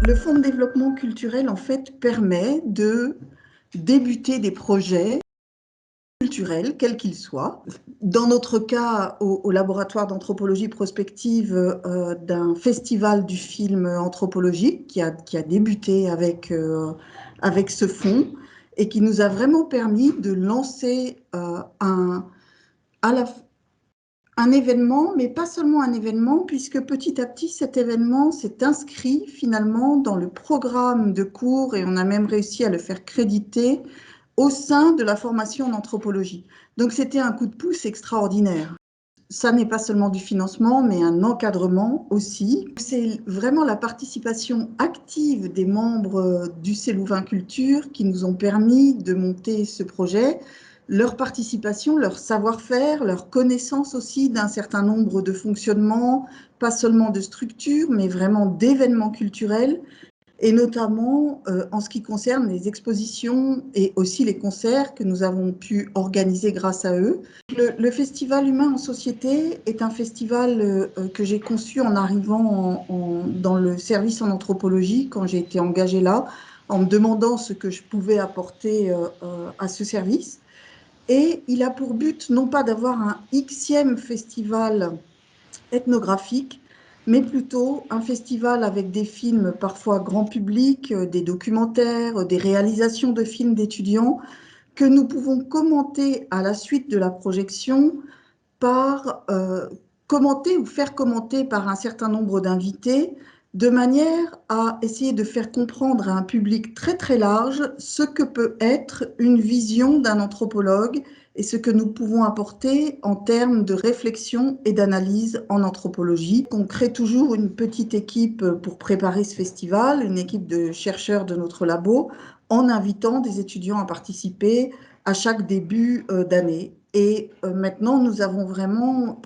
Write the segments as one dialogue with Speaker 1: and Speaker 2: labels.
Speaker 1: Le fonds de développement culturel, en fait, permet de débuter des projets culturels, quels qu'ils soient. Dans notre cas, au laboratoire d'anthropologie prospective, d'un festival du film anthropologique qui a débuté avec ce fonds et qui nous a vraiment permis de lancer à la, un événement, mais pas seulement un événement, puisque petit à petit, cet événement s'est inscrit finalement dans le programme de cours et on a même réussi à le faire créditer au sein de la formation en anthropologie. Donc c'était un coup de pouce extraordinaire. Ça n'est pas seulement du financement, mais un encadrement aussi. C'est vraiment la participation active des membres du Célouvain Culture qui nous ont permis de monter ce projet. Leur participation, leur savoir-faire, leur connaissance aussi d'un certain nombre de fonctionnements, pas seulement de structures, mais vraiment d'événements culturels, et notamment en ce qui concerne les expositions et aussi les concerts que nous avons pu organiser grâce à eux. Le Festival Humain en Société est un festival que j'ai conçu en arrivant dans le service en anthropologie, quand j'ai été engagée là, en me demandant ce que je pouvais apporter à ce service. Et il a pour but non pas d'avoir un Xème festival ethnographique, mais plutôt un festival avec des films parfois grand public, des documentaires, des réalisations de films d'étudiants que nous pouvons commenter à la suite de la projection par commenter ou faire commenter par un certain nombre d'invités de manière à essayer de faire comprendre à un public très très large ce que peut être une vision d'un anthropologue et ce que nous pouvons apporter en termes de réflexion et d'analyse en anthropologie. On crée toujours une petite équipe pour préparer ce festival, une équipe de chercheurs de notre labo, en invitant des étudiants à participer à chaque début d'année. Et maintenant, nous avons vraiment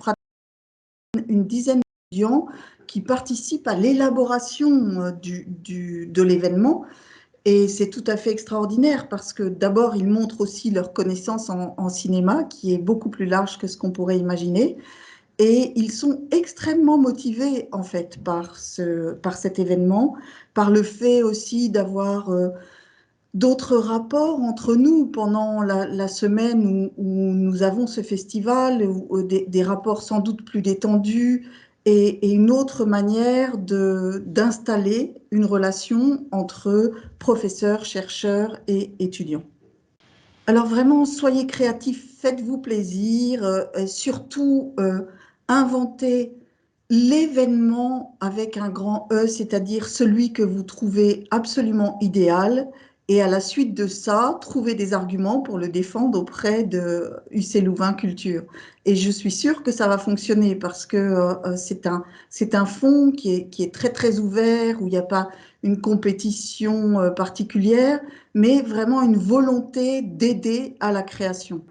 Speaker 1: une dizaine d'étudiants qui participent à l'élaboration de l'événement. Et c'est tout à fait extraordinaire parce que d'abord, ils montrent aussi leur connaissance en cinéma, qui est beaucoup plus large que ce qu'on pourrait imaginer. Et ils sont extrêmement motivés, en fait, par cet événement, par le fait aussi d'avoir d'autres rapports entre nous pendant la semaine où nous avons ce festival, des rapports sans doute plus détendus et une autre manière d'installer une relation entre professeurs, chercheurs et étudiants. Alors vraiment, soyez créatifs, faites-vous plaisir, surtout inventez l'événement avec un grand E, c'est-à-dire celui que vous trouvez absolument idéal, et à la suite de ça, trouvez des arguments pour le défendre auprès de UC Louvain Culture. Et je suis sûre que ça va fonctionner parce que c'est un fonds qui est très très ouvert, où il n'y a pas une compétition particulière, mais vraiment une volonté d'aider à la création.